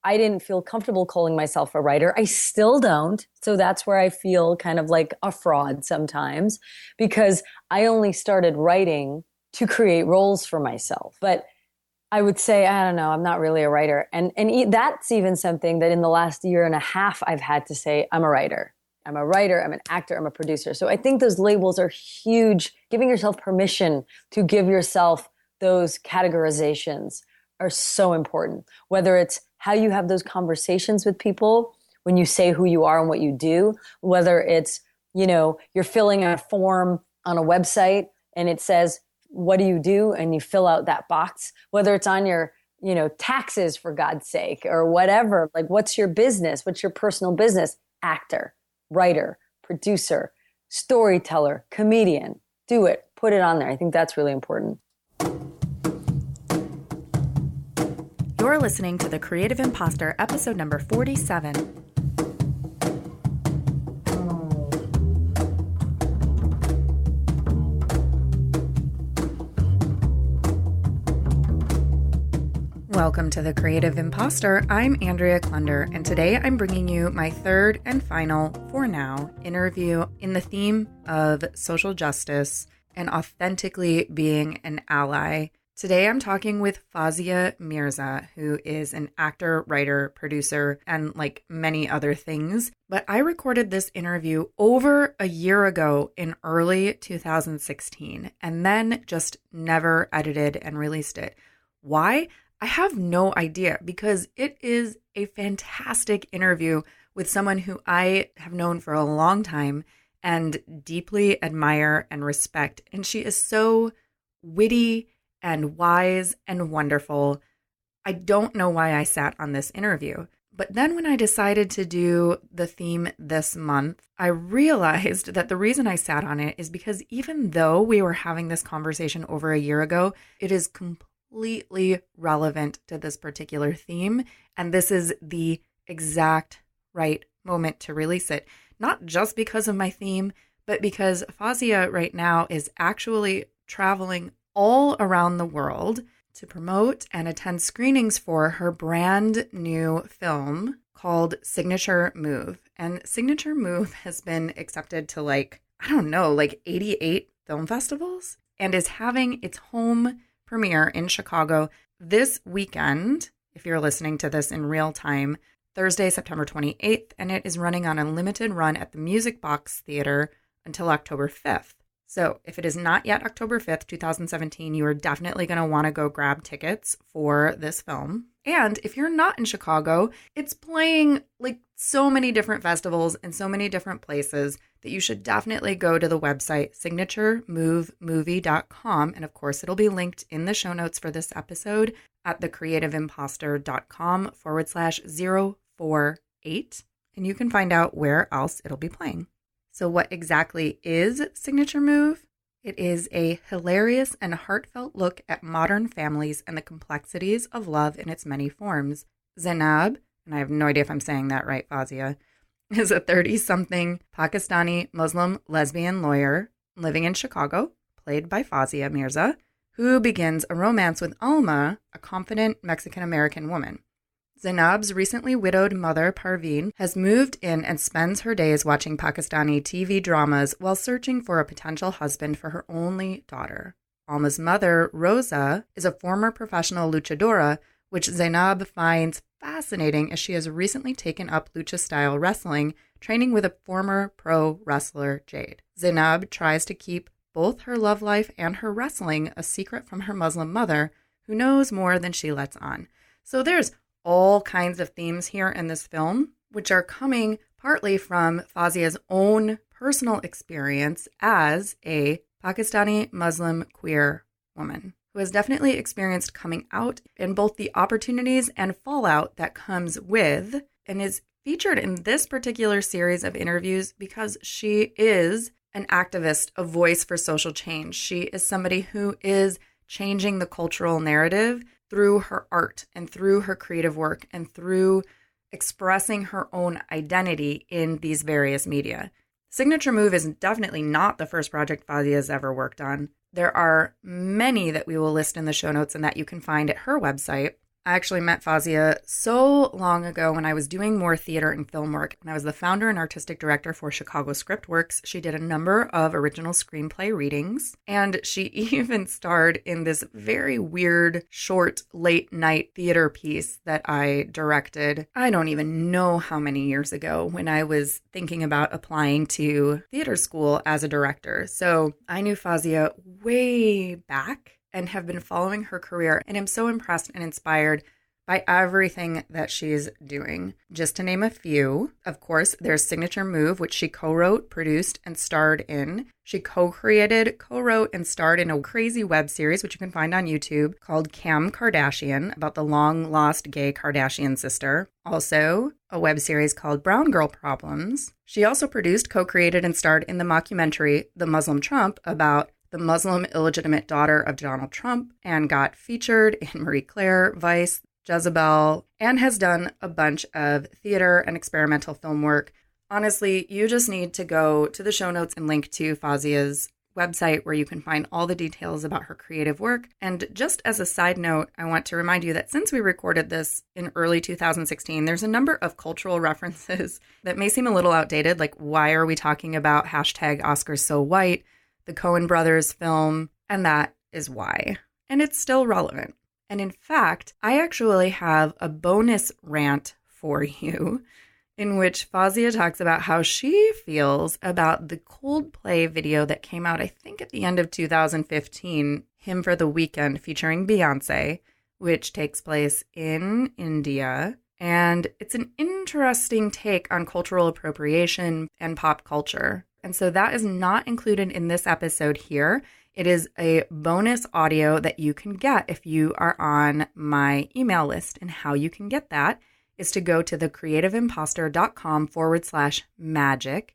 I didn't feel comfortable calling myself a writer. I still don't. So that's where I feel kind of like a fraud sometimes, because I only started writing to create roles for myself. But I would say, I don't know, I'm not really a writer. And that's even something that in the last year and a half, I've had to say, I'm a writer. I'm a writer, I'm an actor, I'm a producer. So I think those labels are huge. Giving yourself permission to give yourself those categorizations are so important. Whether it's how you have those conversations with people when you say who you are and what you do, whether it's, you're filling a form on a website and it says, what do you do? And you fill out that box, whether it's on your, taxes, for God's sake, or whatever. Like, what's your business? What's your personal business? Actor, writer, producer, storyteller, comedian. Do it. Put it on there. I think that's really important. You're listening to The Creative Imposter, episode number 47. Welcome to The Creative Imposter. I'm Andrea Klunder, and today I'm bringing you my third and final, for now, interview in the theme of social justice and authentically being an ally. Today I'm talking with Fawzia Mirza, who is an actor, writer, producer, and like many other things. But I recorded this interview over a year ago in early 2016, and then just never edited and released it. Why? I have no idea, because it is a fantastic interview with someone who I have known for a long time and deeply admire and respect. And she is so witty and wise and wonderful. I don't know why I sat on this interview. But then when I decided to do the theme this month, I realized that the reason I sat on it is because even though we were having this conversation over a year ago, it is completely relevant to this particular theme. And this is the exact right moment to release it. Not just because of my theme, but because Fawzia right now is actually traveling all around the world to promote and attend screenings for her brand new film called Signature Move. And Signature Move has been accepted to 88 film festivals and is having its home premiere in Chicago this weekend, if you're listening to this in real time, Thursday, September 28th, and it is running on a limited run at the Music Box Theater until October 5th. So if it is not yet October 5th, 2017, you are definitely going to want to go grab tickets for this film. And if you're not in Chicago, it's playing like so many different festivals and so many different places that you should definitely go to the website signaturemovemovie.com. And of course, it'll be linked in the show notes for this episode at thecreativeimposter.com/048. And you can find out where else it'll be playing. So what exactly is Signature Move? It is a hilarious and heartfelt look at modern families and the complexities of love in its many forms. Zainab, and I have no idea if I'm saying that right, Fawzia, is a 30-something Pakistani Muslim lesbian lawyer living in Chicago, played by Fawzia Mirza, who begins a romance with Alma, a confident Mexican-American woman. Zainab's recently widowed mother, Parveen, has moved in and spends her days watching Pakistani TV dramas while searching for a potential husband for her only daughter. Alma's mother, Rosa, is a former professional luchadora, which Zainab finds fascinating as she has recently taken up lucha-style wrestling, training with a former pro wrestler, Jade. Zainab tries to keep both her love life and her wrestling a secret from her Muslim mother, who knows more than she lets on. So there's all kinds of themes here in this film, which are coming partly from Fawzia's own personal experience as a Pakistani Muslim queer woman who has definitely experienced coming out and both the opportunities and fallout that comes with, and is featured in this particular series of interviews because she is an activist, a voice for social change. She is somebody who is changing the cultural narrative through her art and through her creative work and through expressing her own identity in these various media. Signature Move is definitely not the first project Fawzia has ever worked on. There are many that we will list in the show notes and that you can find at her website. I actually met Fawzia so long ago when I was doing more theater and film work. When I was the founder and artistic director for Chicago Scriptworks, she did a number of original screenplay readings, and she even starred in this very weird, short, late-night theater piece that I directed. I don't even know how many years ago when I was thinking about applying to theater school as a director. So I knew Fawzia way back and have been following her career, and am so impressed and inspired by everything that she's doing. Just to name a few, of course, there's Signature Move, which she co-wrote, produced, and starred in. She co-created, co-wrote, and starred in a crazy web series, which you can find on YouTube, called SuKam Kardashian, about the long-lost gay Kardashian sister. Also, a web series called Brown Girl Problems. She also produced, co-created, and starred in the mockumentary The Muslim Trump, about the Muslim illegitimate daughter of Donald Trump, and got featured in Marie Claire, Vice, Jezebel, and has done a bunch of theater and experimental film work. Honestly, you just need to go to the show notes and link to Fawzia's website where you can find all the details about her creative work. And just as a side note, I want to remind you that since we recorded this in early 2016, there's a number of cultural references that may seem a little outdated, like why are we talking about #Oscars so white, the Coen Brothers film, and that is why. And it's still relevant. And in fact, I actually have a bonus rant for you in which Fawzia talks about how she feels about the Coldplay video that came out, I think, at the end of 2015, Hymn for the Weekend, featuring Beyonce, which takes place in India. And it's an interesting take on cultural appropriation and pop culture. And so that is not included in this episode here. It is a bonus audio that you can get if you are on my email list. And how you can get that is to go to thecreativeimposter.com/magic.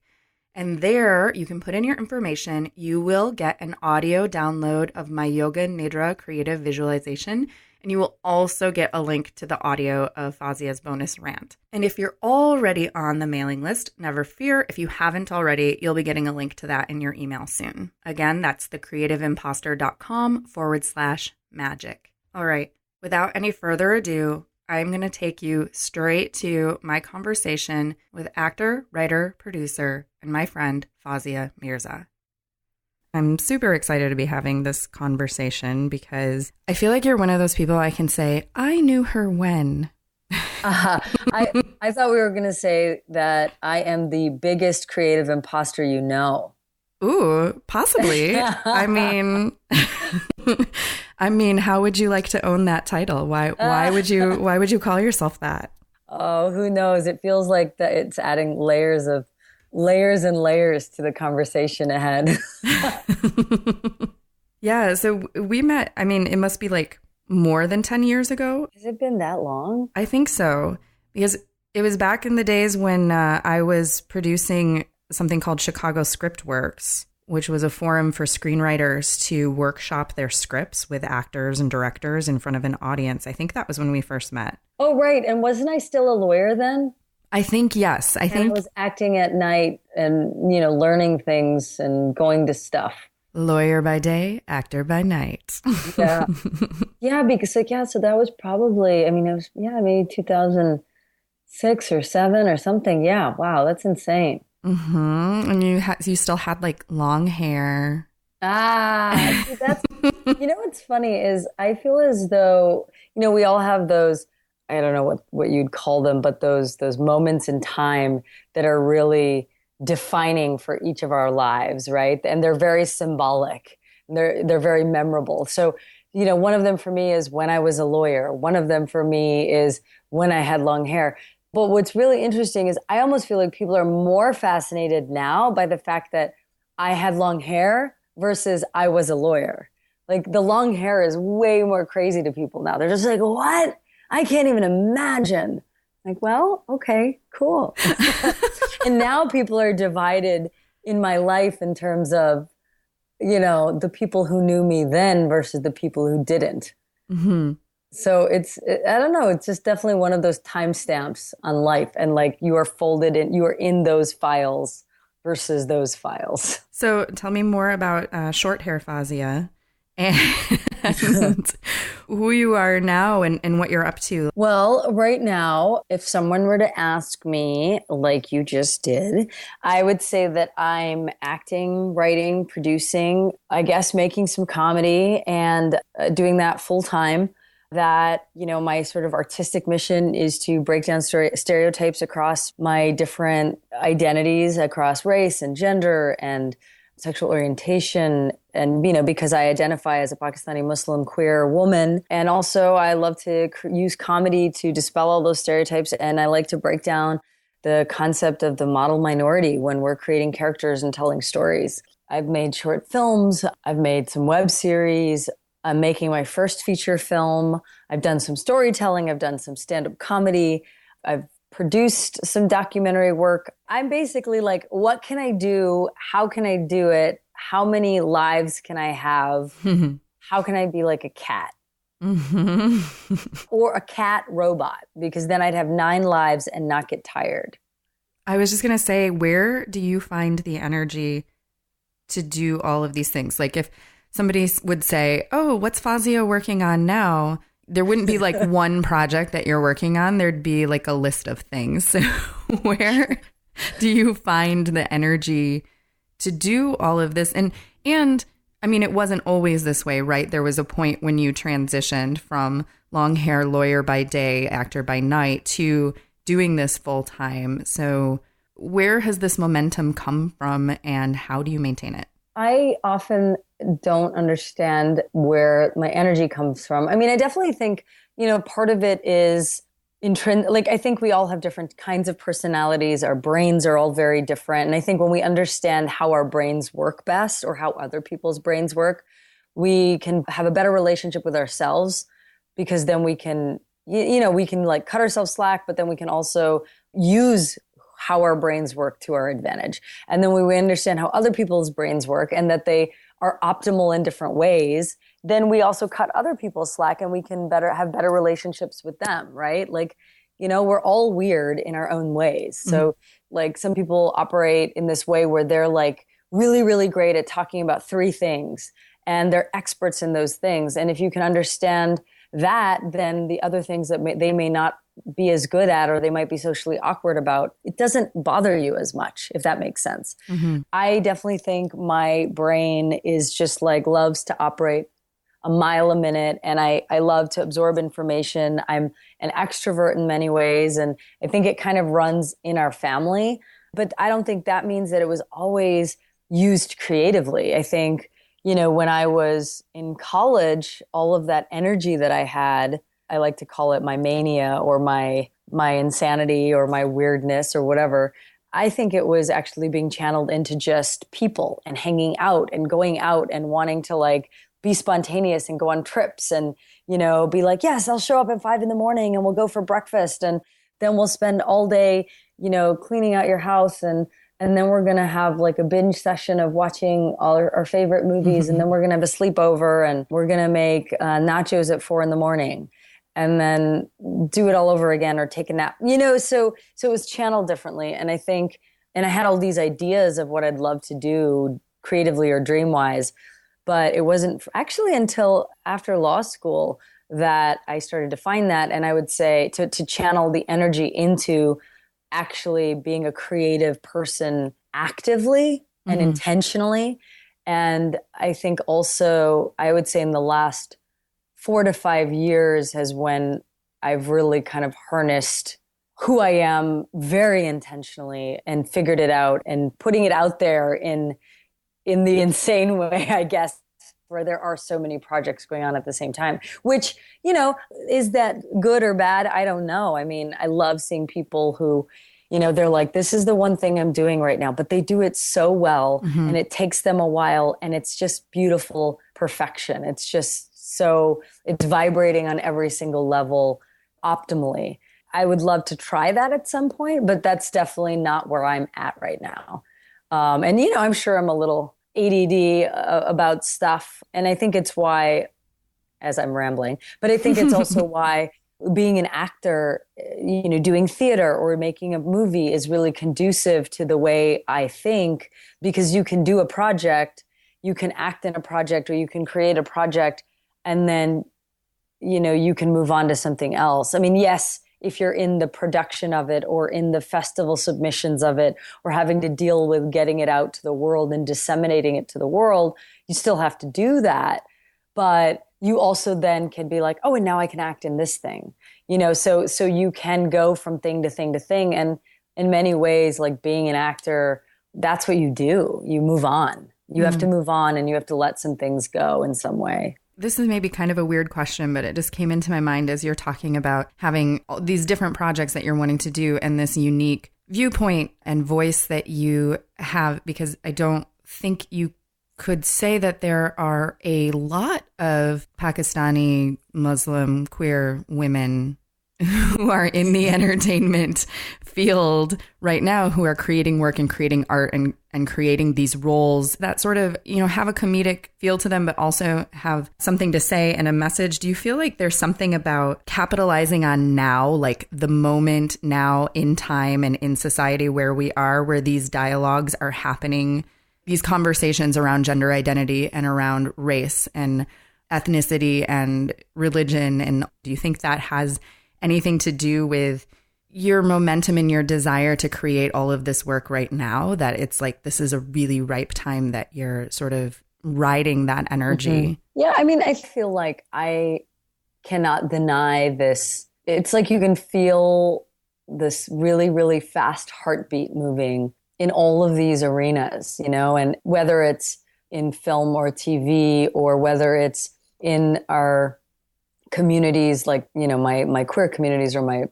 And there you can put in your information. You will get an audio download of my Yoga Nidra creative visualization. And you will also get a link to the audio of Fawzia's bonus rant. And if you're already on the mailing list, never fear. If you haven't already, you'll be getting a link to that in your email soon. Again, that's thecreativeimposter.com/magic. All right, without any further ado, I'm going to take you straight to my conversation with actor, writer, producer, and my friend, Fawzia Mirza. I'm super excited to be having this conversation because I feel like you're one of those people I can say, I knew her when. I thought we were going to say that I am the biggest creative imposter you know. Ooh, possibly. I mean, how would you like to own that title? Why would you call yourself that? Oh, who knows? It feels like that it's adding layers and layers to the conversation ahead. Yeah, so we met, it must be like more than 10 years ago. Has it been that long? I think so, because it was back in the days when I was producing something called Chicago Scriptworks, which was a forum for screenwriters to workshop their scripts with actors and directors in front of an audience. I think that was when we first met. Oh, right. And wasn't I still a lawyer then? I think, yes. I was acting at night and, learning things and going to stuff. Lawyer by day, actor by night. Yeah. Yeah, because so that was probably, maybe 2006 or 7 or something. Yeah. Wow. That's insane. Mm-hmm. And you still had like long hair. See, that's, what's funny is I feel as though, we all have those, I don't know what you'd call them, but those moments in time that are really defining for each of our lives, right? And they're very symbolic. They're very memorable. So, one of them for me is when I was a lawyer. One of them for me is when I had long hair. But what's really interesting is I almost feel like people are more fascinated now by the fact that I had long hair versus I was a lawyer. Like the long hair is way more crazy to people now. They're just like, what? I can't even imagine. Like, well, okay, cool. And now people are divided in my life in terms of, the people who knew me then versus the people who didn't. Mm-hmm. So I don't know, it's just definitely one of those timestamps on life. And like you are in those files versus those files. So tell me more about short hair Fawzia and who you are now and what you're up to. Well, right now, if someone were to ask me, like you just did, I would say that I'm acting, writing, producing, I guess making some comedy and doing that full time. That, my sort of artistic mission is to break down stereotypes across my different identities, across race and gender and sexual orientation. And, because I identify as a Pakistani Muslim queer woman. And also I love to use comedy to dispel all those stereotypes. And I like to break down the concept of the model minority when we're creating characters and telling stories. I've made short films. I've made some web series. I'm making my first feature film. I've done some storytelling. I've done some stand-up comedy. I've produced some documentary work. I'm basically like, what can I do? How can I do it? How many lives can I have? How can I be like a cat? Or a cat robot? Because then I'd have 9 lives and not get tired. I was just going to say, where do you find the energy to do all of these things? Like if somebody would say, oh, what's Fawzia working on now? There wouldn't be like one project that you're working on. There'd be like a list of things. So where do you find the energy to do all of this? And I mean, it wasn't always this way, right? There was a point when you transitioned from long hair lawyer by day, actor by night to doing this full time. So where has this momentum come from and how do you maintain it? I often don't understand where my energy comes from. I mean, I definitely think, part of it is I think we all have different kinds of personalities. Our brains are all very different. And I think when we understand how our brains work best or how other people's brains work, we can have a better relationship with ourselves because then we can, we can like cut ourselves slack, but then we can also use how our brains work to our advantage. And then when we understand how other people's brains work and that they are optimal in different ways, then we also cut other people's slack and we can have better relationships with them, right? Like, we're all weird in our own ways. So like some people operate in this way where they're like really, really great at talking about 3 things and they're experts in those things. And if you can understand that, then the other things that they may not be as good at or they might be socially awkward about, it doesn't bother you as much, if that makes sense. I definitely think my brain is just like loves to operate a mile a minute and I love to absorb information. I'm an extrovert in many ways and I think it kind of runs in our family, but I don't think that means that it was always used creatively. I think, when I was in college, all of that energy that I had, I like to call it my mania or my insanity or my weirdness or whatever. I think it was actually being channeled into just people and hanging out and going out and wanting to like be spontaneous and go on trips and, be like, yes, I'll show up at 5 a.m. and we'll go for breakfast. And then we'll spend all day, cleaning out your house. And then we're going to have like a binge session of watching all our favorite movies. And then we're going to have a sleepover and we're going to make nachos at 4 a.m. and then do it all over again or take a nap, so it was channeled differently. And I think, and I had all these ideas of what I'd love to do creatively or dream wise, but it wasn't actually until after law school that I started to find that. And I would say to channel the energy into actually being a creative person actively and intentionally. And I think also, I would say in the last 4 to 5 years has when I've really kind of harnessed who I am very intentionally and figured it out and putting it out there in the insane way, I guess, where there are so many projects going on at the same time, which, is that good or bad? I don't know. I mean, I love seeing people who, they're like, this is the one thing I'm doing right now, but they do it so well and it takes them a while and it's just beautiful perfection. It's just so it's vibrating on every single level optimally. I would love to try that at some point, but that's definitely not where I'm at right now. And, I'm sure I'm a little ADD about stuff. And I think it's why, as I'm rambling, but I think it's also why being an actor, doing theater or making a movie is really conducive to the way I think, because you can do a project you can act in a project or you can create a project and then, you can move on to something else. I mean, yes, if you're in the production of it or in the festival submissions of it or having to deal with getting it out to the world and disseminating it to the world, you still have to do that. But you also then can be like, oh, and now I can act in this thing, so you can go from thing to thing to thing. And in many ways, like being an actor, that's what you do. You move on. You have to move on and you have to let some things go in some way. This is maybe kind of a weird question, but it just came into my mind as you're talking about having all these different projects that you're wanting to do and this unique viewpoint and voice that you have, because I don't think you could say that there are a lot of Pakistani Muslim queer women who are in the entertainment field right now who are creating work and creating art and creating these roles that sort of, have a comedic feel to them, but also have something to say and a message. Do you feel like there's something about capitalizing on now, like the moment now in time and in society where we are, where these dialogues are happening, these conversations around gender identity and around race and ethnicity and religion? And do you think that has anything to do with your momentum and your desire to create all of this work right now, that it's like this is a really ripe time that you're sort of riding that energy? Yeah, I mean, I feel like I cannot deny this. It's like you can feel this really, really fast heartbeat moving in all of these arenas, and whether it's in film or TV or whether it's in our communities, like, my queer communities or my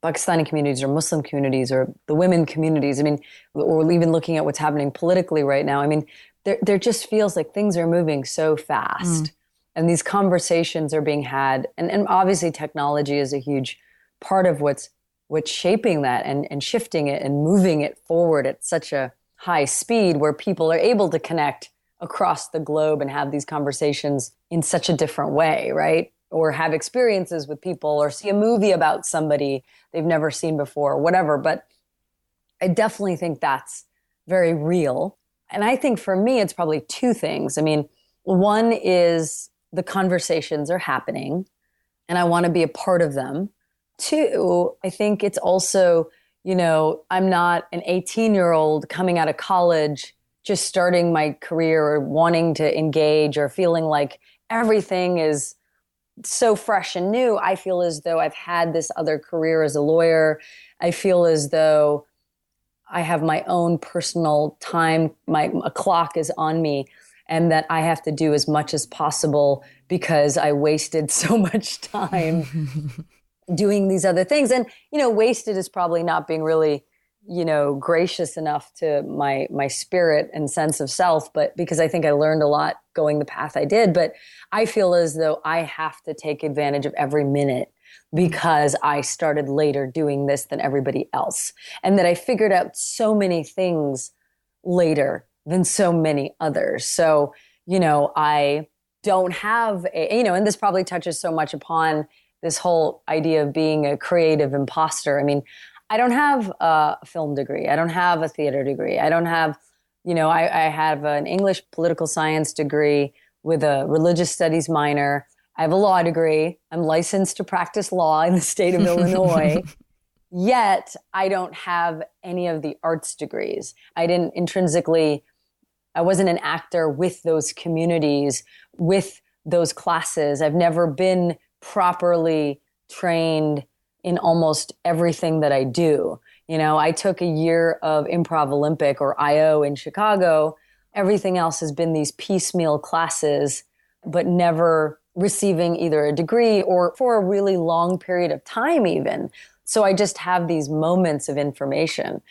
Pakistani communities or Muslim communities or the women communities. I mean, or even looking at what's happening politically right now. I mean, there just feels like things are moving so fast and these conversations are being had. And obviously technology is a huge part of what's shaping that and shifting it and moving it forward at such a high speed where people are able to connect across the globe and have these conversations in such a different way, right? Or have experiences with people or see a movie about somebody they've never seen before, whatever. But I definitely think that's very real. And I think for me, it's probably two things. I mean, one is the conversations are happening and I want to be a part of them. Two, I think it's also, I'm not an 18-year-old coming out of college, just starting my career or wanting to engage or feeling like everything is so fresh and new. I feel as though I've had this other career as a lawyer. I feel as though I have my own personal time. A clock is on me and that I have to do as much as possible because I wasted so much time doing these other things. And, wasted is probably not being really, gracious enough to my spirit and sense of self, but because I think I learned a lot going the path I did. But I feel as though I have to take advantage of every minute because I started later doing this than everybody else. And that I figured out so many things later than so many others. So, I don't have and this probably touches so much upon this whole idea of being a creative imposter. I mean, I don't have a film degree. I don't have a theater degree. I don't have, I have an English political science degree with a religious studies minor. I have a law degree. I'm licensed to practice law in the state of Illinois. Yet I don't have any of the arts degrees. I wasn't an actor with those communities, with those classes. I've never been properly trained in almost everything that I do. I took a year of Improv Olympic or IO in Chicago. Everything else has been these piecemeal classes, but never receiving either a degree or for a really long period of time even. So I just have these moments of information,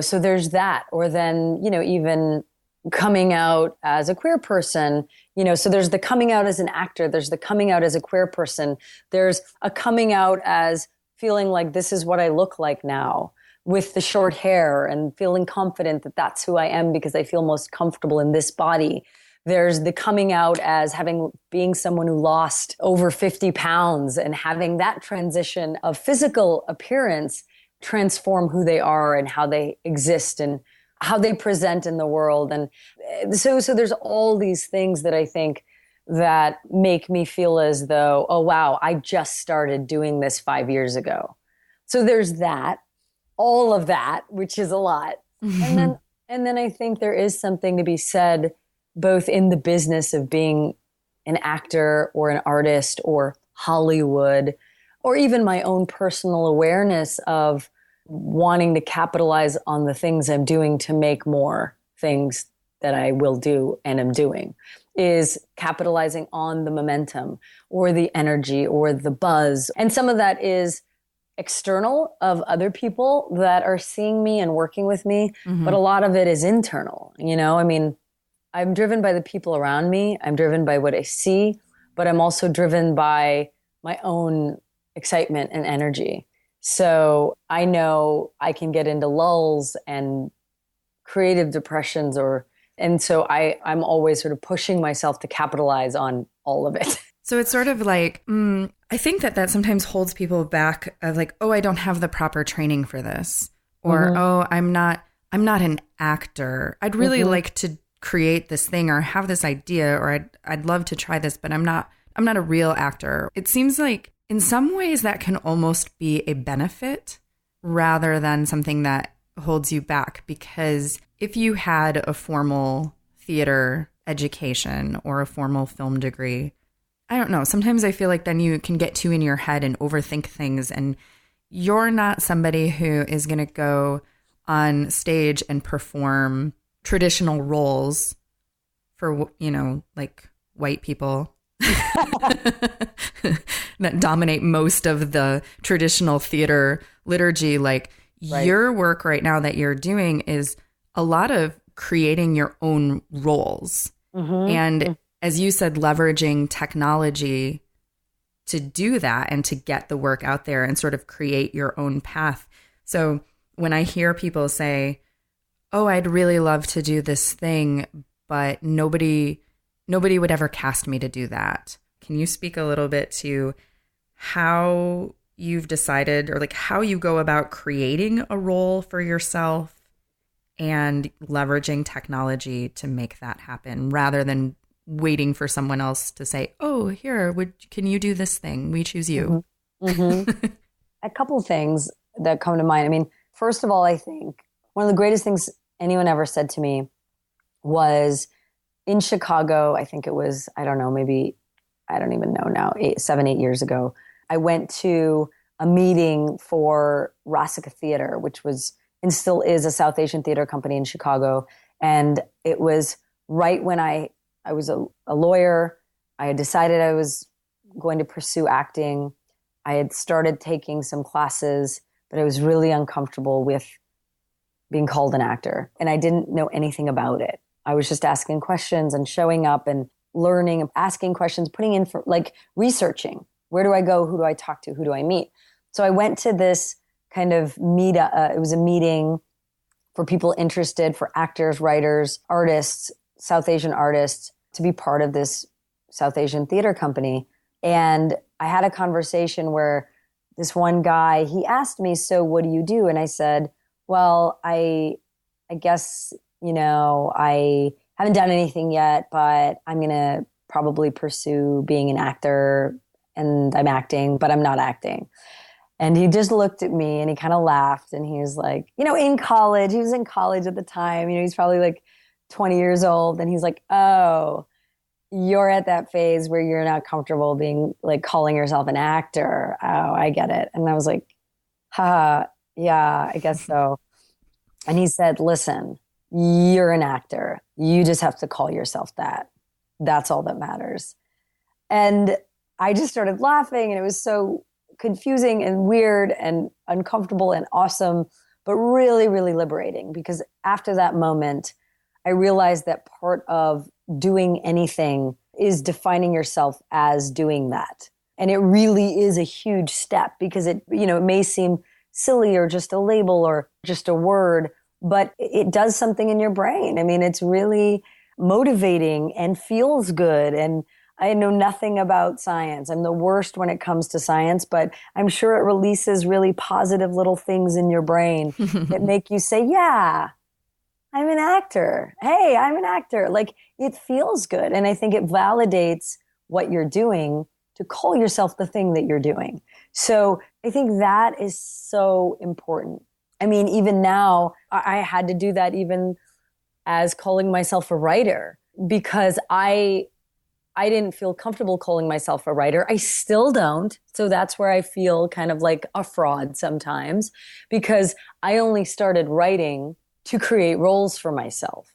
so there's that. Or then, even coming out as a queer person, so there's the coming out as an actor, there's the coming out as a queer person, there's a coming out as feeling like this is what I look like now with the short hair and feeling confident that that's who I am because I feel most comfortable in this body. There's the coming out as being someone who lost over 50 pounds and having that transition of physical appearance transform who they are and how they exist and how they present in the world. And so there's all these things that I think that make me feel as though, oh, wow, I just started doing this 5 years ago. So there's that, all of that, which is a lot. And then I think there is something to be said both in the business of being an actor or an artist or Hollywood, or even my own personal awareness of wanting to capitalize on the things I'm doing to make more things that I will do and am doing, is capitalizing on the momentum or the energy or the buzz. And some of that is external of other people that are seeing me and working with me, but a lot of it is internal. You know, I mean, I'm driven by the people around me. I'm driven by what I see, but I'm also driven by my own excitement and energy. So I know I can get into lulls and creative depressions, and so I'm always sort of pushing myself to capitalize on all of it. So it's sort of like, I think that sometimes holds people back of like, oh, I don't have the proper training for this, or oh, I'm not an actor. I'd really like to create this thing or have this idea, or I'd love to try this, but I'm not a real actor. It seems like in some ways that can almost be a benefit rather than something that holds you back, because if you had a formal theater education or a formal film degree, I don't know, sometimes I feel like then you can get too in your head and overthink things, and you're not somebody who is going to go on stage and perform traditional roles for, you know, like white people that dominate most of the traditional theater liturgy. Like your work right now that you're doing is a lot of creating your own roles. And as you said, leveraging technology to do that and to get the work out there and sort of create your own path. So when I hear people say, oh, I'd really love to do this thing, but nobody would ever cast me to do that. Can you speak a little bit to how you've decided, or like how you go about creating a role for yourself and leveraging technology to make that happen rather than waiting for someone else to say, oh, here, can you do this thing? We choose you. A couple things that come to mind. I mean, first of all, I think one of the greatest things anyone ever said to me was in Chicago. I think it was, I don't know, maybe, I don't even know now, 7, 8 years ago. I went to a meeting for Rasika Theater, which was and still is a South Asian theater company in Chicago. And it was right when I was a lawyer. I had decided I was going to pursue acting. I had started taking some classes, but I was really uncomfortable with being called an actor. And I didn't know anything about it. I was just asking questions and showing up and learning, asking questions, putting in for like researching. Where do I go? Who do I talk to? Who do I meet? So I went to this kind of it was a meeting for people interested, for actors, writers, artists, South Asian artists, to be part of this South Asian theater company. And I had a conversation where this one guy, he asked me, so what do you do? And I said, well, I guess, you know, I haven't done anything yet, but I'm going to probably pursue being an actor, and I'm acting, but I'm not acting. And he just looked at me and he kind of laughed, and he was like, you know, he was in college at the time, you know, he's probably like 20 years old. And he's like, oh, you're at that phase where you're not comfortable being like calling yourself an actor. Oh, I get it. And I was like, yeah, I guess so. And he said, listen, you're an actor. You just have to call yourself that. That's all that matters. And I just started laughing, and it was so confusing and weird and uncomfortable and awesome, but really, really liberating, because after that moment, I realized that part of doing anything is defining yourself as doing that. And it really is a huge step, because it may seem silly or just a label or just a word, but it does something in your brain. I mean, it's really motivating and feels good. And I know nothing about science. I'm the worst when it comes to science, but I'm sure it releases really positive little things in your brain that make you say, yeah, I'm an actor. Hey, I'm an actor. Like it feels good. And I think it validates what you're doing to call yourself the thing that you're doing. So I think that is so important. I mean, even now, I had to do that even as calling myself a writer because I didn't feel comfortable calling myself a writer. I still don't. So that's where I feel kind of like a fraud sometimes because I only started writing to create roles for myself.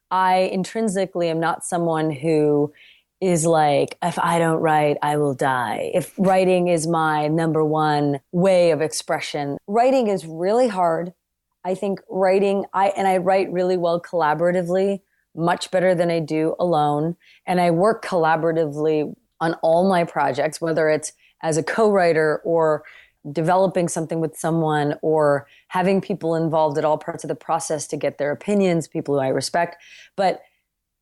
I intrinsically am not someone who is like, if I don't write, I will die. If writing is my number one way of expression, writing is really hard. I think writing, I write really well collaboratively, much better than I do alone. And I work collaboratively on all my projects, whether it's as a co-writer or developing something with someone or having people involved at all parts of the process to get their opinions, people who I respect. But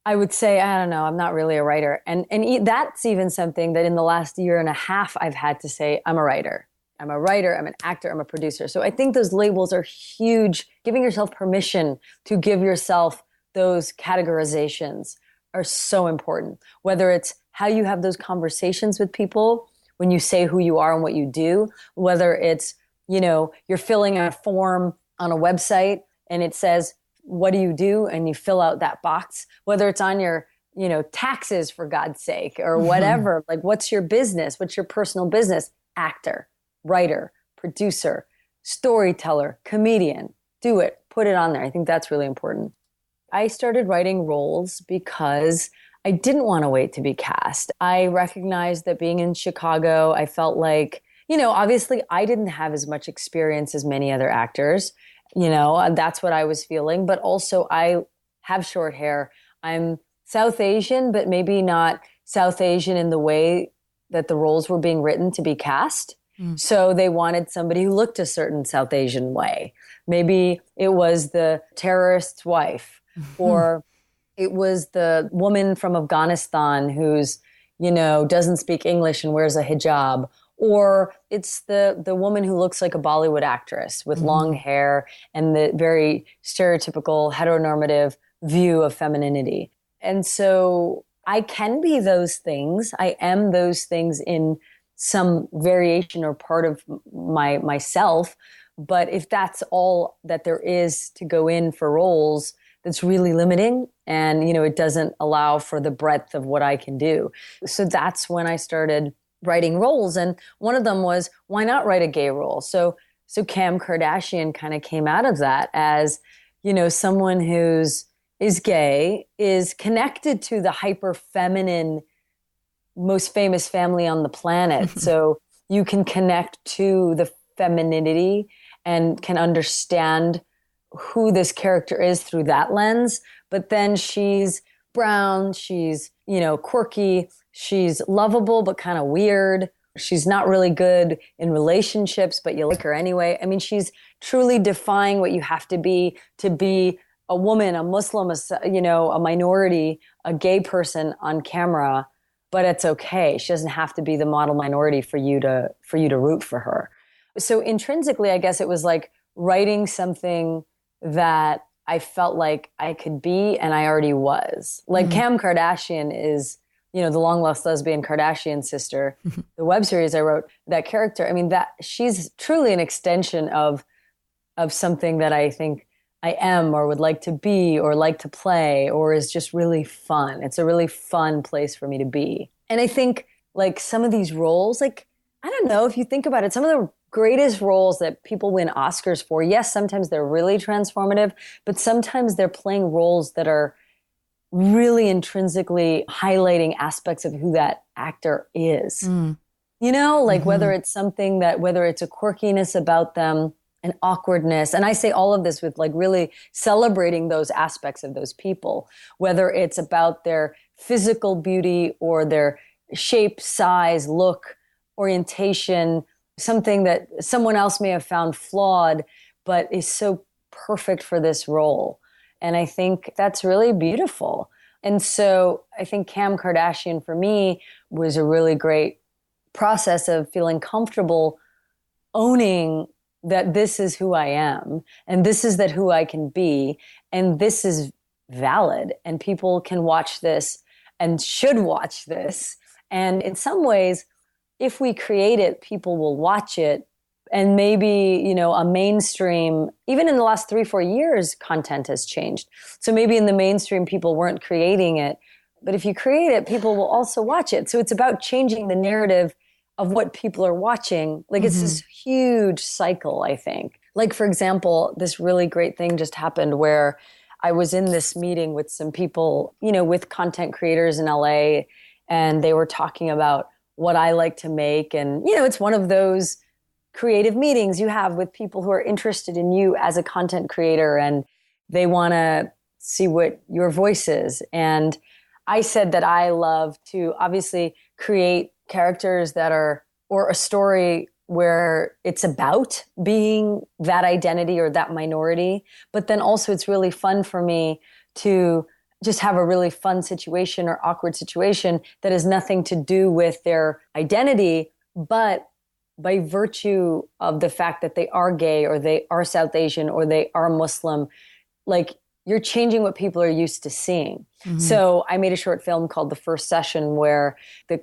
I would say, I don't know, I'm not really a writer. And that's even something that in the last year and a half, I've had to say, I'm a writer. I'm a writer, I'm an actor, I'm a producer. So I think those labels are huge. Giving yourself permission to give yourself those categorizations are so important. Whether it's how you have those conversations with people when you say who you are and what you do, whether it's, you're filling a form on a website and it says, what do you do? And you fill out that box, whether it's on your, taxes for God's sake or whatever, like what's your business? What's your personal business? Actor, writer, producer, storyteller, comedian, do it, put it on there. I think that's really important. I started writing roles because I didn't want to wait to be cast. I recognized that being in Chicago, I felt like, obviously I didn't have as much experience as many other actors, and that's what I was feeling. But also I have short hair. I'm South Asian, but maybe not South Asian in the way that the roles were being written to be cast. So they wanted somebody who looked a certain South Asian way. Maybe it was the terrorist's wife. Or it was the woman from Afghanistan who's, doesn't speak English and wears a hijab. Or it's the woman who looks like a Bollywood actress with long hair and the very stereotypical heteronormative view of femininity. And so I can be those things. I am those things in some variation or part of myself. But if that's all that there is to go in for roles, that's really limiting and, it doesn't allow for the breadth of what I can do. So that's when I started writing roles. And one of them was, why not write a gay role? So SuKam Kardashian kind of came out of that as, someone is gay, is connected to the hyper feminine, most famous family on the planet. So you can connect to the femininity and can understand who this character is through that lens. But then she's brown, she's, quirky, she's lovable, but kind of weird. She's not really good in relationships, but you like her anyway. I mean, she's truly defying what you have to be a woman, a Muslim, a minority, a gay person on camera, but it's okay. She doesn't have to be the model minority for you to root for her. So intrinsically, I guess it was like writing something that I felt like I could be and I already was. Like Kim Kardashian is, the long lost lesbian Kardashian sister, the web series I wrote, that character, I mean, that she's truly an extension of something that I think I am or would like to be or like to play or is just really fun. It's a really fun place for me to be. And I think like some of these roles, like, I don't know if you think about it, some of the greatest roles that people win Oscars for, yes, sometimes they're really transformative, but sometimes they're playing roles that are really intrinsically highlighting aspects of who that actor is. Whether it's something whether it's a quirkiness about them, an awkwardness. And I say all of this with like really celebrating those aspects of those people, whether it's about their physical beauty or their shape, size, look, orientation, something that someone else may have found flawed, but is so perfect for this role. And I think that's really beautiful. And so I think Kim Kardashian for me was a really great process of feeling comfortable owning that this is who I am, and this is that who I can be, and this is valid, and people can watch this and should watch this. And in some ways, if we create it, people will watch it. And maybe, a mainstream, even in the last 3-4 years, content has changed. So maybe in the mainstream, people weren't creating it. But if you create it, people will also watch it. So it's about changing the narrative of what people are watching. Like it's this huge cycle, I think. Like, for example, this really great thing just happened where I was in this meeting with some people, with content creators in LA, and they were talking about what I like to make. And, it's one of those creative meetings you have with people who are interested in you as a content creator, and they want to see what your voice is. And I said that I love to obviously create characters that are, or a story where it's about being that identity or that minority. But then also it's really fun for me to just have a really fun situation or awkward situation that has nothing to do with their identity, but by virtue of the fact that they are gay or they are South Asian or they are Muslim, like you're changing what people are used to seeing. Mm-hmm. So I made a short film called The First Session where there's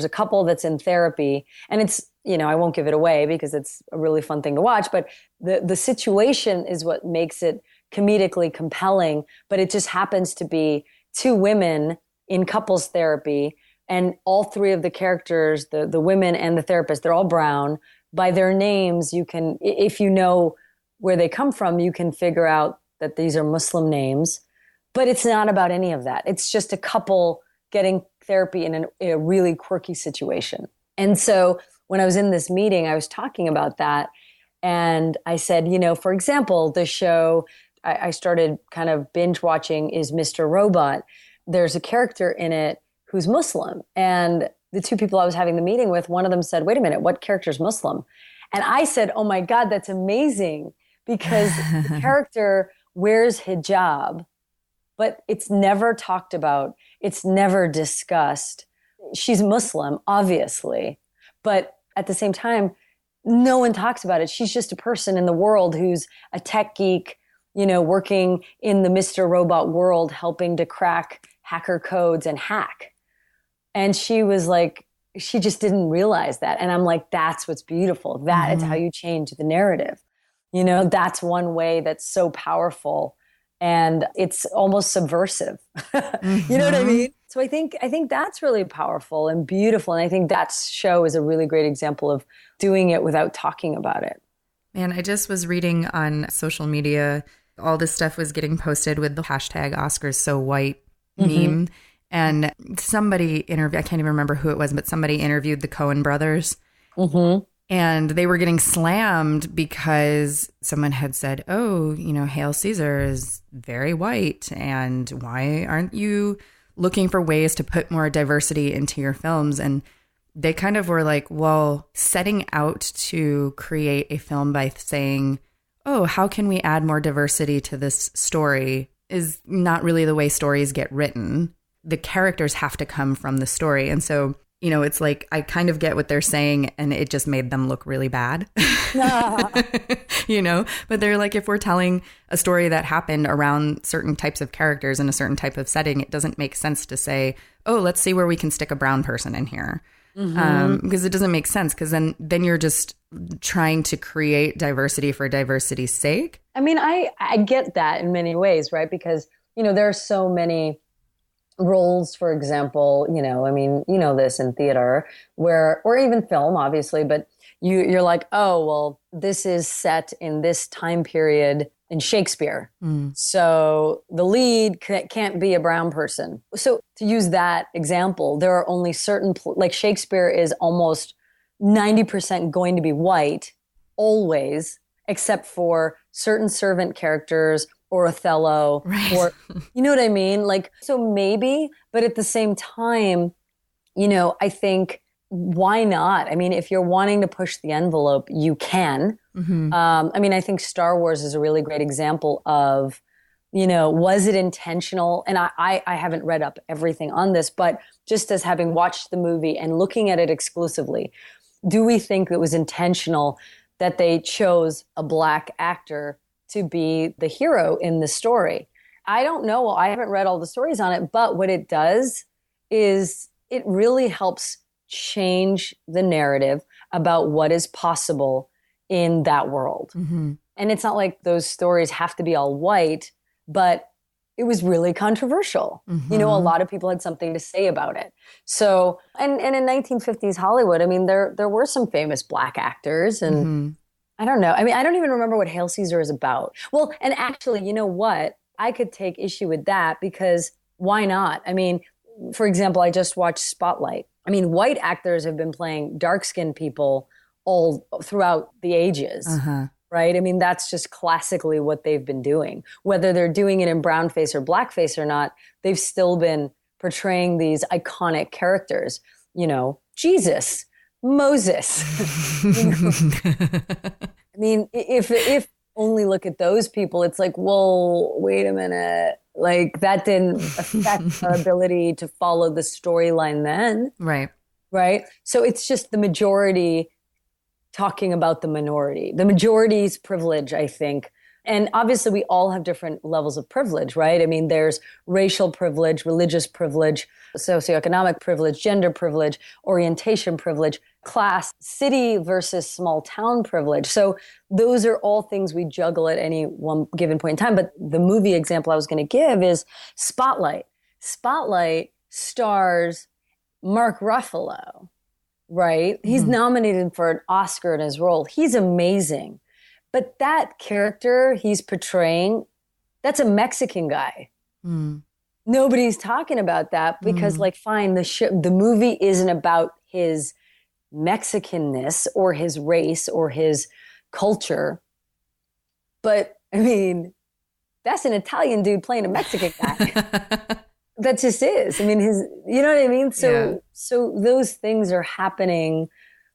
a couple that's in therapy, and it's, I won't give it away because it's a really fun thing to watch, but the situation is what makes it comedically compelling, but it just happens to be two women in couples therapy. And all three of the characters, the women and the therapist, they're all brown. By their names, you can, if you know where they come from, you can figure out that these are Muslim names. But it's not about any of that. It's just a couple getting therapy in a really quirky situation. And so when I was in this meeting, I was talking about that. And I said, for example, the show I started kind of binge watching is Mr. Robot. There's a character in it who's Muslim. And the two people I was having the meeting with, one of them said, wait a minute, what character's Muslim? And I said, oh my God, that's amazing, because the character wears hijab, but it's never talked about. It's never discussed. She's Muslim, obviously, but at the same time, no one talks about it. She's just a person in the world who's a tech geek, working in the Mr. Robot world, helping to crack hacker codes and hack. And she was like, she just didn't realize that. And I'm like, that's what's beautiful. That is how you change the narrative. That's one way that's so powerful. And it's almost subversive. You know what I mean? So I think that's really powerful and beautiful. And I think that show is a really great example of doing it without talking about it. Man, I just was reading on social media, all this stuff was getting posted with the hashtag Oscars so white meme. And somebody interviewed, I can't even remember who it was, but somebody interviewed the Coen Brothers. And they were getting slammed because someone had said, oh, Hail Caesar is very white. And why aren't you looking for ways to put more diversity into your films? And they kind of were like, well, setting out to create a film by saying, oh, how can we add more diversity to this story is not really the way stories get written. The characters have to come from the story. And so, it's like, I kind of get what they're saying, and it just made them look really bad, but they're like, if we're telling a story that happened around certain types of characters in a certain type of setting, it doesn't make sense to say, oh, let's see where we can stick a brown person in here. Because it doesn't make sense, because then you're just trying to create diversity for diversity's sake. I mean, I get that in many ways, right? Because, there are so many roles, for example, this in theater or even film, obviously, but you're like, oh, well, this is set in this time period in Shakespeare. So the lead can't be a brown person. So to use that example, there are only certain, like Shakespeare is almost 90% going to be white, always, except for certain servant characters or Othello, right. Or, you know what I mean? Like, so maybe, but at the same time, I think, why not? I mean, if you're wanting to push the envelope, you can. I think Star Wars is a really great example of, was it intentional? And I haven't read up everything on this, but just as having watched the movie and looking at it exclusively, do we think it was intentional that they chose a Black actor to be the hero in the story. I don't know. I haven't read all the stories on it, but what it does is it really helps change the narrative about what is possible in that world. Mm-hmm. And it's not like those stories have to be all white, but it was really controversial. Mm-hmm. You know, a lot of people had something to say about it. So, and in 1950s Hollywood, I mean, there were some famous Black actors, and Mm-hmm. I don't know. I mean, I don't even remember what Hail Caesar is about. Well, and actually, you know what? I could take issue with that because why not? I mean, for example, I just watched Spotlight. I mean, white actors have been playing dark-skinned people all throughout the ages. Uh-huh. Right? I mean, that's just classically what they've been doing. Whether they're doing it in brownface or blackface or not, they've still been portraying these iconic characters. You know, Jesus, Moses. You know? I mean, if only look at those people, it's like, whoa, wait a minute. Like that didn't affect our ability to follow the storyline then. Right. Right? So it's just the majority talking about the minority. The majority's privilege, I think. And obviously we all have different levels of privilege, right? I mean, there's racial privilege, religious privilege, socioeconomic privilege, gender privilege, orientation privilege, class, city versus small town privilege. So those are all things we juggle at any one given point in time. But the movie example I was going to give is Spotlight. Spotlight stars Mark Ruffalo. Right? He's nominated for an Oscar in his role. He's amazing. But that character he's portraying, that's a Mexican guy. Mm. Nobody's talking about that because, like, fine, the movie isn't about his Mexicanness or his race or his culture. But, I mean, that's an Italian dude playing a Mexican guy. That just is. I mean, you know what I mean? So those things are happening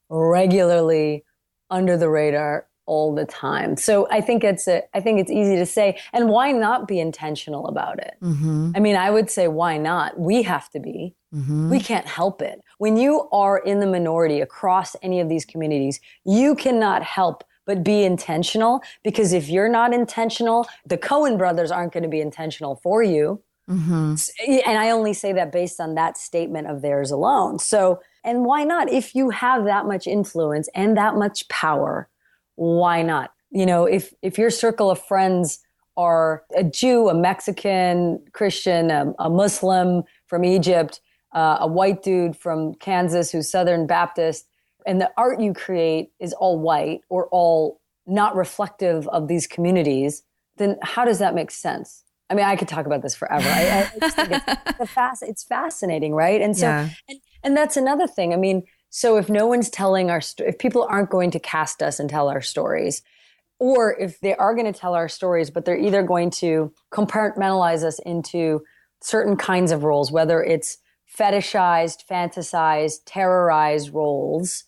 regularly under the radar all the time. So I think it's easy to say, and why not be intentional about it? Mm-hmm. I mean, I would say, why not? We have to be. Mm-hmm. We can't help it. When you are in the minority across any of these communities, you cannot help but be intentional, because if you're not intentional, the Coen Brothers aren't going to be intentional for you. Mm-hmm. And I only say that based on that statement of theirs alone. So, and why not? If you have that much influence and that much power, why not? You know, if your circle of friends are a Jew, a Mexican, Christian, a Muslim from Egypt, a white dude from Kansas who's Southern Baptist, and the art you create is all white or all not reflective of these communities, then how does that make sense? I mean, I could talk about this forever. I just think it's fascinating, right? And so, Yeah. and that's another thing. I mean, so if no one's telling if people aren't going to cast us and tell our stories, or if they are going to tell our stories, but they're either going to compartmentalize us into certain kinds of roles, whether it's fetishized, fantasized, terrorized roles,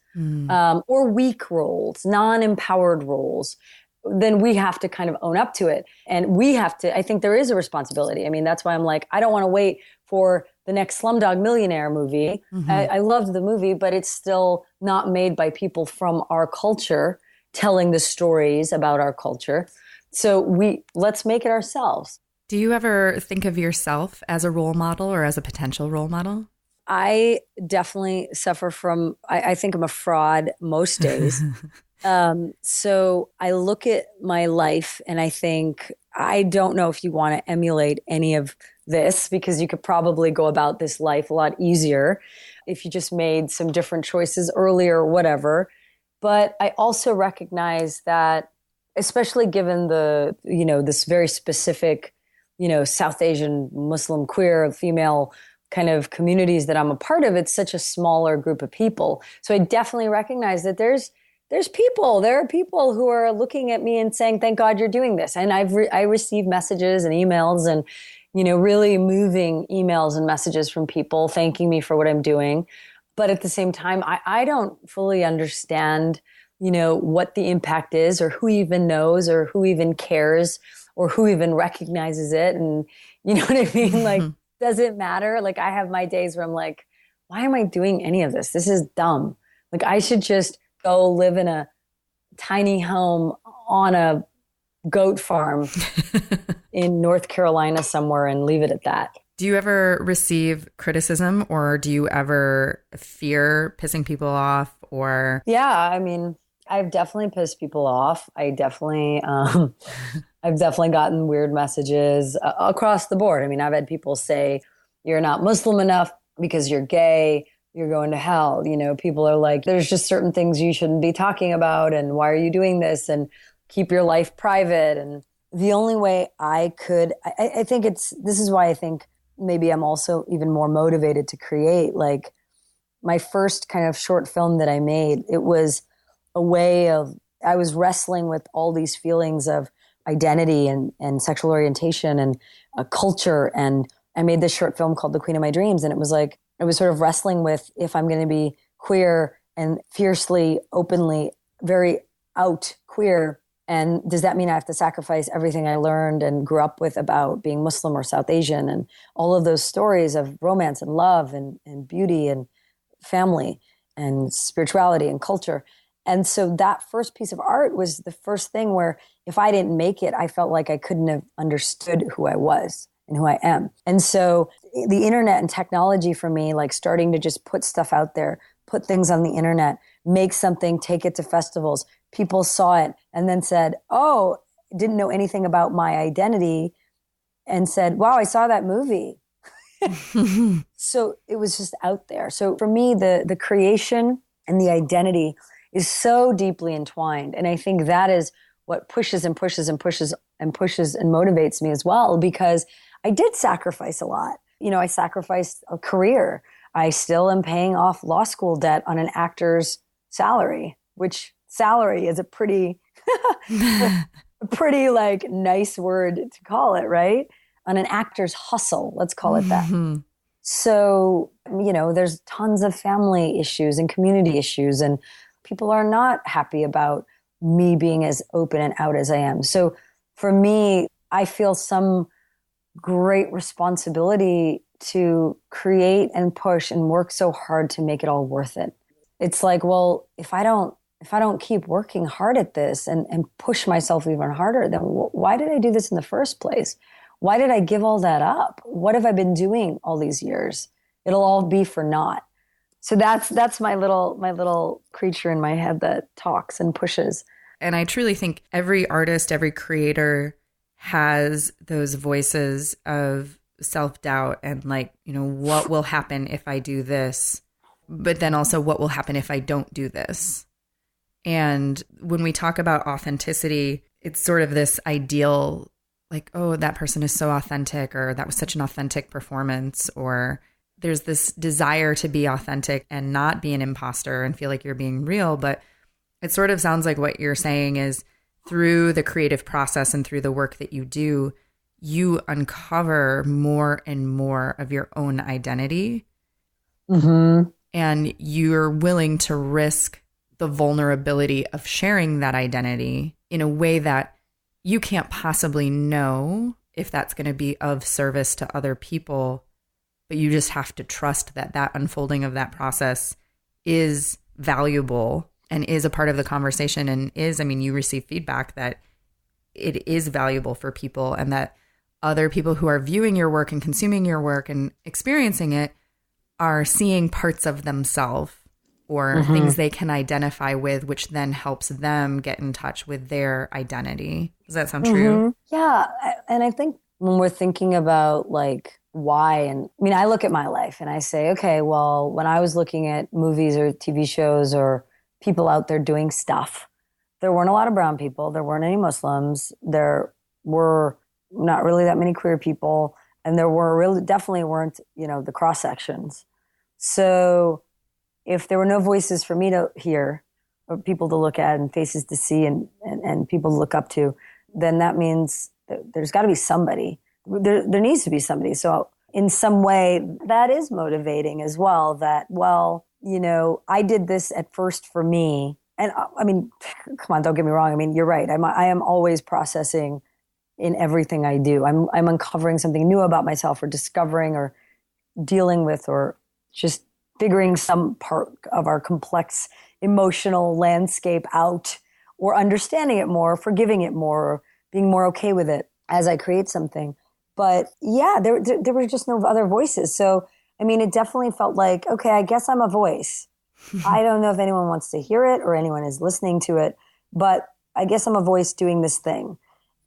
or weak roles, non-empowered roles, then we have to kind of own up to it. And we have to, I think there is a responsibility. I mean, that's why I'm like, I don't want to wait for the next Slumdog Millionaire movie. Mm-hmm. I loved the movie, but it's still not made by people from our culture telling the stories about our culture. So let's make it ourselves. Do you ever think of yourself as a role model or as a potential role model? I definitely suffer from, I think I'm a fraud most days. So I look at my life and I think, I don't know if you want to emulate any of this, because you could probably go about this life a lot easier if you just made some different choices earlier or whatever. But I also recognize that, especially given this very specific, South Asian, Muslim, queer, female kind of communities that I'm a part of, it's such a smaller group of people. So I definitely recognize that there are people who are looking at me and saying, thank God you're doing this. And I receive messages and emails and, really moving emails and messages from people thanking me for what I'm doing. But at the same time, I don't fully understand, what the impact is, or who even knows, or who even cares, or who even recognizes it. And you know what I mean? Like, does it matter? Like, I have my days where I'm like, why am I doing any of this? This is dumb. Like, I should just go live in a tiny home on a goat farm in North Carolina somewhere and leave it at that. Do you ever receive criticism, or do you ever fear pissing people off? Or yeah, I mean, I've definitely pissed people off. I've definitely gotten weird messages across the board. I mean, I've had people say, "You're not Muslim enough because you're gay. You're going to hell." You know, people are like, "There's just certain things you shouldn't be talking about, and why are you doing this? And keep your life private." And the only way I could, I think this is why I think maybe I'm also even more motivated to create. Like my first kind of short film that I made, it was a way of, I was wrestling with all these feelings of identity and sexual orientation and culture. And I made this short film called The Queen of My Dreams. And it was like, I was sort of wrestling with if I'm going to be queer and fiercely, openly, very out queer. And does that mean I have to sacrifice everything I learned and grew up with about being Muslim or South Asian and all of those stories of romance and love and beauty and family and spirituality and culture? And so that first piece of art was the first thing where if I didn't make it, I felt like I couldn't have understood who I was and who I am. And so the internet and technology for me, like starting to just put stuff out there, put things on the internet, make something, take it to festivals. People saw it and then said, "Oh, didn't know anything about my identity," and said, "Wow, I saw that movie." So it was just out there. So for me, the creation and the identity is so deeply entwined. And I think that is what pushes and pushes and pushes and pushes and motivates me as well, because I did sacrifice a lot. You know, I sacrificed a career. I still am paying off law school debt on an actor's salary, which salary is a pretty, pretty like nice word to call it, right? On an actor's hustle, let's call it that. Mm-hmm. So, you know, there's tons of family issues and community issues, and people are not happy about me being as open and out as I am. So for me, I feel some great responsibility to create and push and work so hard to make it all worth it. It's like, well, if I don't keep working hard at this and push myself even harder, then why did I do this in the first place? Why did I give all that up? What have I been doing all these years? It'll all be for naught. So that's my little creature in my head that talks and pushes. And I truly think every artist, every creator has those voices of self-doubt and like, you know, what will happen if I do this? But then also what will happen if I don't do this? And when we talk about authenticity, it's sort of this ideal, like, oh, that person is so authentic, or that was such an authentic performance, or there's this desire to be authentic and not be an imposter and feel like you're being real. But it sort of sounds like what you're saying is through the creative process and through the work that you do, you uncover more and more of your own identity. Mm-hmm. And you're willing to risk the vulnerability of sharing that identity in a way that you can't possibly know if that's going to be of service to other people, but you just have to trust that that unfolding of that process is valuable and is a part of the conversation and is, I mean, you receive feedback that it is valuable for people and that other people who are viewing your work and consuming your work and experiencing it are seeing parts of themselves or mm-hmm. things they can identify with, which then helps them get in touch with their identity. Does that sound true? Mm-hmm. Yeah. And I think when we're thinking about like why, and I mean, I look at my life and I say, okay, well, when I was looking at movies or TV shows or people out there doing stuff, there weren't a lot of brown people. There weren't any Muslims. There were not really that many queer people. And there were really definitely weren't, you know, the cross sections. So if there were no voices for me to hear or people to look at and faces to see and people to look up to, then that means there's got to be somebody. There needs to be somebody. So in some way that is motivating as well, that, well, you know, I did this at first for me. And I mean, come on, don't get me wrong. I mean, you're right. I am always processing in everything I do. I'm uncovering something new about myself or discovering or dealing with or just figuring some part of our complex emotional landscape out or understanding it more, forgiving it more, or being more okay with it as I create something. But yeah, there were just no other voices. So, I mean, it definitely felt like, okay, I guess I'm a voice. I don't know if anyone wants to hear it or anyone is listening to it, but I guess I'm a voice doing this thing.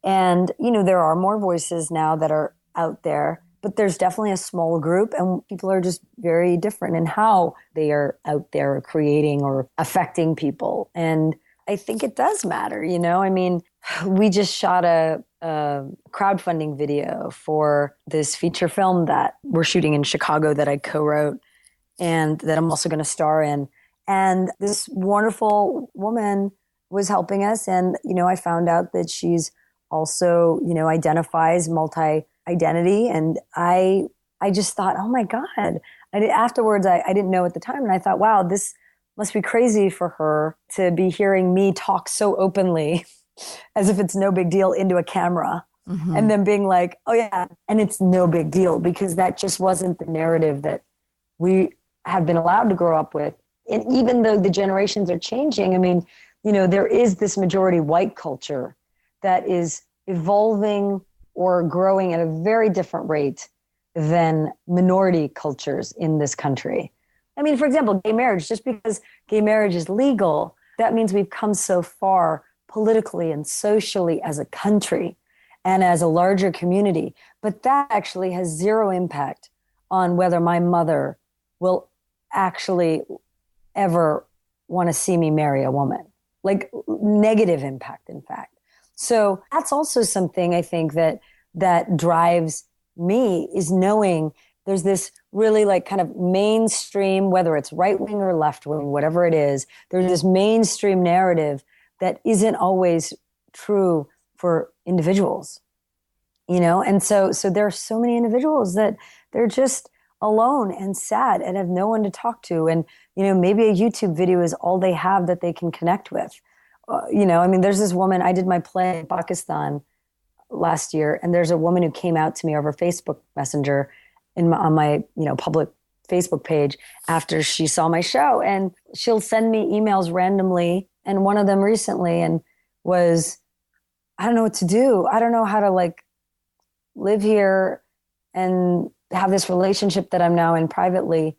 And, there are more voices now that are out there, but there's definitely a small group, and people are just very different in how they are out there creating or affecting people. And I think it does matter, I mean, we just shot a crowdfunding video for this feature film that we're shooting in Chicago that I co-wrote and that I'm also going to star in. And this wonderful woman was helping us. And, I found out that she's also, identifies multi-identity. And I just thought, oh my God. Afterwards, I didn't know at the time. And I thought, wow, this must be crazy for her to be hearing me talk so openly as if it's no big deal into a camera. Mm-hmm. And then being like, oh yeah, and it's no big deal, because that just wasn't the narrative that we have been allowed to grow up with. And even though the generations are changing, I mean, there is this majority white culture that is evolving or growing at a very different rate than minority cultures in this country. I mean, for example, gay marriage, just because gay marriage is legal, that means we've come so far politically and socially as a country and as a larger community. But that actually has zero impact on whether my mother will actually ever want to see me marry a woman. Like negative impact, in fact. So that's also something I think that drives me, is knowing there's this really like kind of mainstream, whether it's right wing or left wing, whatever it is, there's this mainstream narrative that isn't always true for individuals, And so there are so many individuals that they're just alone and sad and have no one to talk to. And, maybe a YouTube video is all they have that they can connect with. I mean, there's this woman, I did my play in Pakistan last year, and there's a woman who came out to me over Facebook Messenger on my, public Facebook page after she saw my show, and she'll send me emails randomly. And one of them recently was, I don't know what to do. I don't know how to live here and have this relationship that I'm now in privately.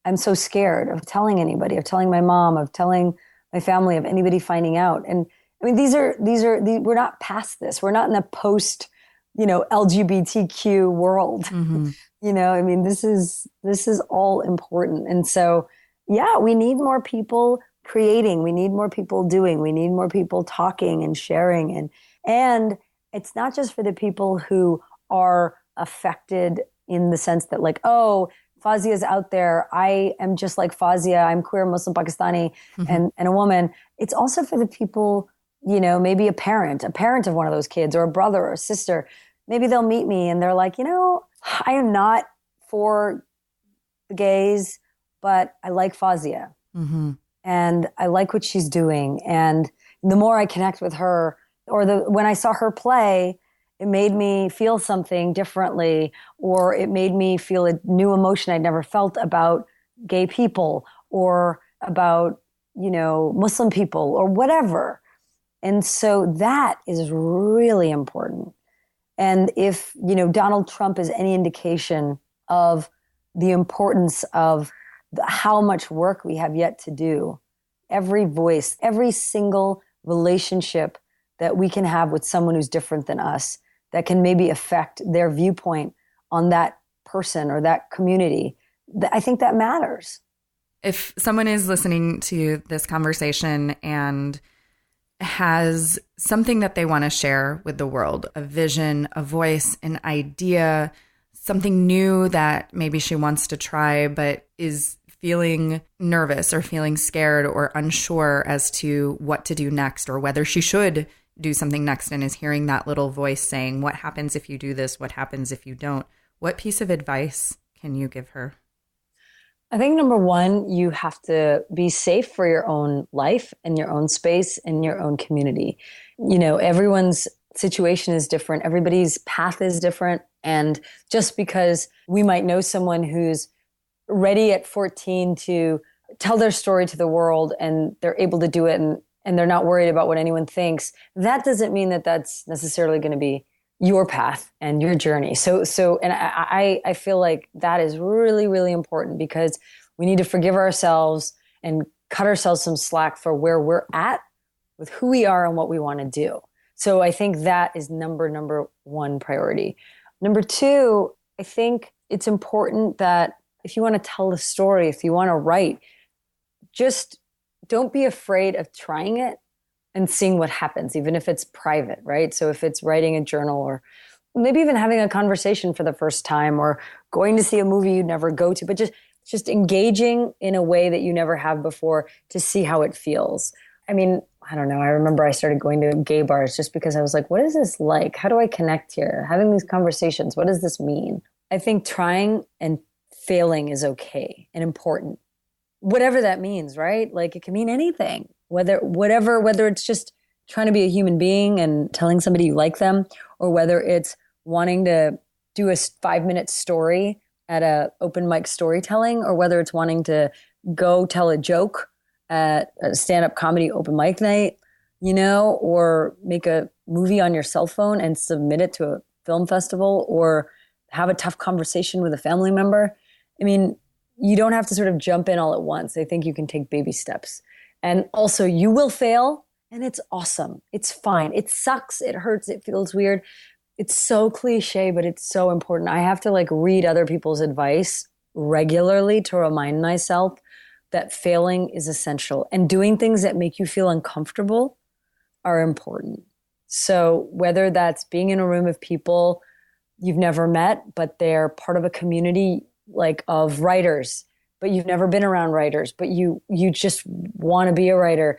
I'm so scared of telling anybody, of telling my mom, of telling my family, of anybody finding out. And I mean, we're not past this. We're not in a post, LGBTQ world. Mm-hmm. I mean, this is all important. And so, yeah, we need more people creating. We need more people doing. We need more people talking and sharing. And it's not just for the people who are affected in the sense that Fawzia's out there. I am just like Fawzia. I'm queer, Muslim, Pakistani, mm-hmm. and a woman. It's also for the people, maybe a parent of one of those kids, or a brother or a sister. Maybe they'll meet me and they're like, I am not for the gays, but I like Fawzia. Mm-hmm. And I like what she's doing. And the more I connect with her, or when I saw her play, it made me feel something differently, or it made me feel a new emotion I'd never felt about gay people, or about, Muslim people, or whatever. And so that is really important. And if, Donald Trump is any indication of the importance of how much work we have yet to do, every voice, every single relationship that we can have with someone who's different than us, that can maybe affect their viewpoint on that person or that community, I think that matters. If someone is listening to this conversation and has something that they want to share with the world, a vision, a voice, an idea, something new that maybe she wants to try but is feeling nervous or feeling scared or unsure as to what to do next, or whether she should do something next, and is hearing that little voice saying, what happens if you do this? What happens if you don't? What piece of advice can you give her? I think number one, you have to be safe for your own life and your own space and your own community. Everyone's situation is different. Everybody's path is different. And just because we might know someone who's ready at 14 to tell their story to the world, and they're able to do it, and and they're not worried about what anyone thinks, that doesn't mean that that's necessarily going to be your path and your journey. And I feel like that is really, really important, because we need to forgive ourselves and cut ourselves some slack for where we're at with who we are and what we want to do. So I think that is number one priority. Number two, I think it's important that if you want to tell a story, if you want to write, just don't be afraid of trying it and seeing what happens, even if it's private, right? So if it's writing a journal, or maybe even having a conversation for the first time, or going to see a movie you'd never go to, but just engaging in a way that you never have before to see how it feels. I mean, I don't know. I remember I started going to gay bars just because I was like, what is this like? How do I connect here? Having these conversations, what does this mean? I think trying and failing is okay and important. Whatever that means, right? Like, it can mean anything. Whether it's just trying to be a human being and telling somebody you like them, or whether it's wanting to do a 5-minute story at a open mic storytelling, or whether it's wanting to go tell a joke at a stand-up comedy open mic night, or make a movie on your cell phone and submit it to a film festival, or have a tough conversation with a family member. I mean, you don't have to sort of jump in all at once. I think you can take baby steps. And also, you will fail, and it's awesome. It's fine. It sucks. It hurts. It feels weird. It's so cliche, but it's so important. I have to read other people's advice regularly to remind myself that failing is essential, and doing things that make you feel uncomfortable are important. So whether that's being in a room of people you've never met, but they're part of a community of writers, but you've never been around writers, but you just want to be a writer,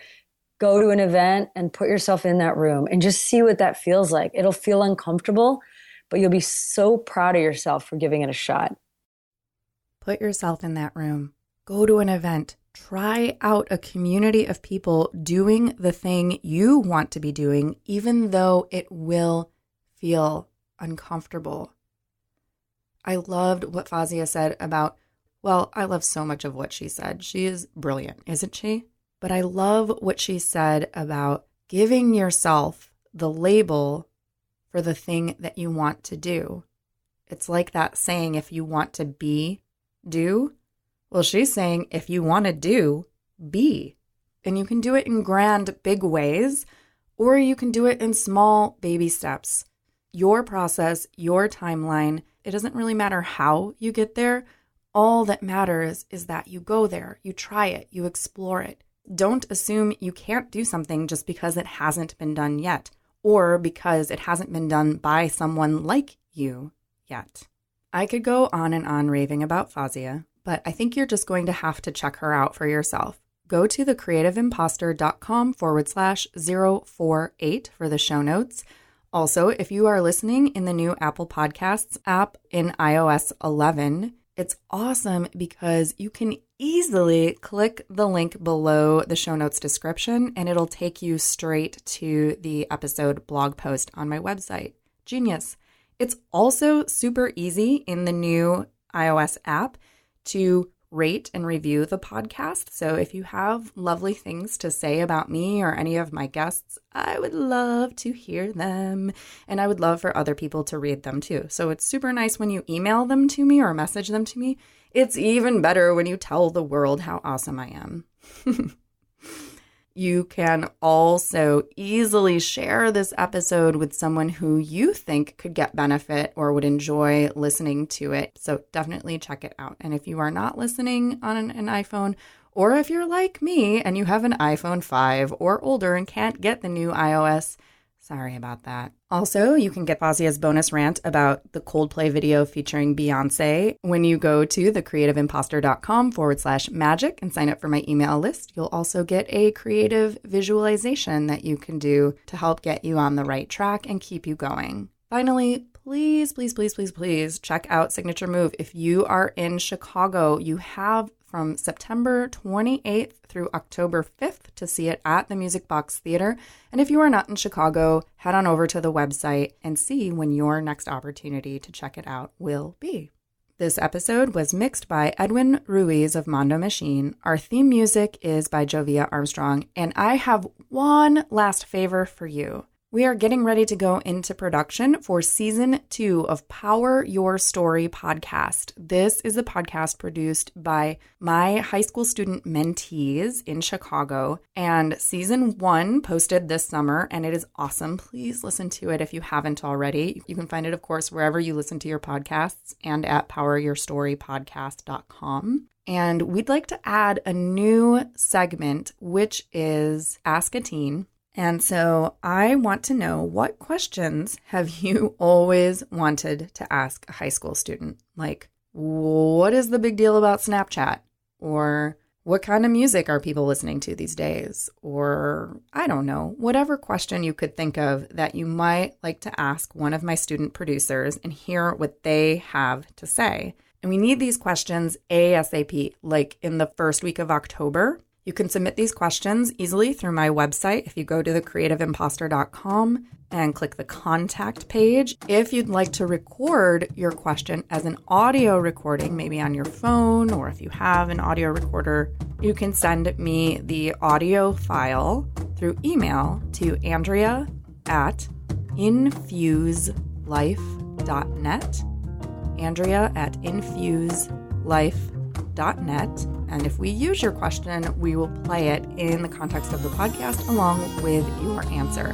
go to an event and put yourself in that room and just see what that feels like. It'll feel uncomfortable, but you'll be so proud of yourself for giving it a shot. Put yourself in that room. Go to an event. Try out a community of people doing the thing you want to be doing, even though it will feel uncomfortable. I loved what Fawzia said about, I love so much of what she said. She is brilliant, isn't she? But I love what she said about giving yourself the label for the thing that you want to do. It's like that saying, if you want to be, do. Well, she's saying, if you want to do, be. And you can do it in grand, big ways, or you can do it in small, baby steps. Your process, your timeline, it doesn't really matter how you get there. All that matters is that you go there, you try it, you explore it. Don't assume you can't do something just because it hasn't been done yet, or because it hasn't been done by someone like you yet. I could go on and on raving about Fawzia, but I think you're just going to have to check her out for yourself. Go to thecreativeimposter.com/048 for the show notes. Also, if you are listening in the new Apple Podcasts app in iOS 11, it's awesome because you can easily click the link below the show notes description and it'll take you straight to the episode blog post on my website. Genius. It's also super easy in the new iOS app to rate and review the podcast. So if you have lovely things to say about me or any of my guests, I would love to hear them. And I would love for other people to read them too. So it's super nice when you email them to me or message them to me. It's even better when you tell the world how awesome I am. You can also easily share this episode with someone who you think could get benefit or would enjoy listening to it. So definitely check it out. And if you are not listening on an iPhone, or if you're like me and you have an iPhone 5 or older and can't get the new iOS, sorry about that. Also, you can get Fawzia's bonus rant about the Coldplay video featuring Beyonce when you go to thecreativeimposter.com/magic and sign up for my email list. You'll also get a creative visualization that you can do to help get you on the right track and keep you going. Finally, please check out Signature Move. If you are in Chicago, you have from September 28th through October 5th to see it at the Music Box Theater. And if you are not in Chicago, head on over to the website and see when your next opportunity to check it out will be. This episode was mixed by Edwin Ruiz of Mondo Machine. Our theme music is by Jovia Armstrong. And I have one last favor for you. We are getting ready to go into production for season 2 of Power Your Story podcast. This is a podcast produced by my high school student mentees in Chicago. And season 1 posted this summer, and it is awesome. Please listen to it if you haven't already. You can find it, of course, wherever you listen to your podcasts and at poweryourstorypodcast.com. And we'd like to add a new segment, which is Ask a Teen. And so I want to know, what questions have you always wanted to ask a high school student? Like, what is the big deal about Snapchat? Or what kind of music are people listening to these days? Or I don't know, whatever question you could think of that you might like to ask one of my student producers and hear what they have to say. And we need these questions ASAP, like in the first week of October. You can submit these questions easily through my website if you go to thecreativeimposter.com and click the contact page. If you'd like to record your question as an audio recording, maybe on your phone, or if you have an audio recorder, you can send me the audio file through email to andrea@infuselife.net, andrea@infuselife.net. And if we use your question, we will play it in the context of the podcast along with your answer.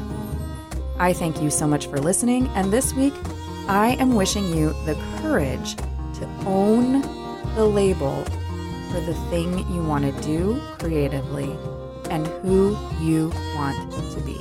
I thank you so much for listening. And this week, I am wishing you the courage to own the label for the thing you want to do creatively and who you want to be.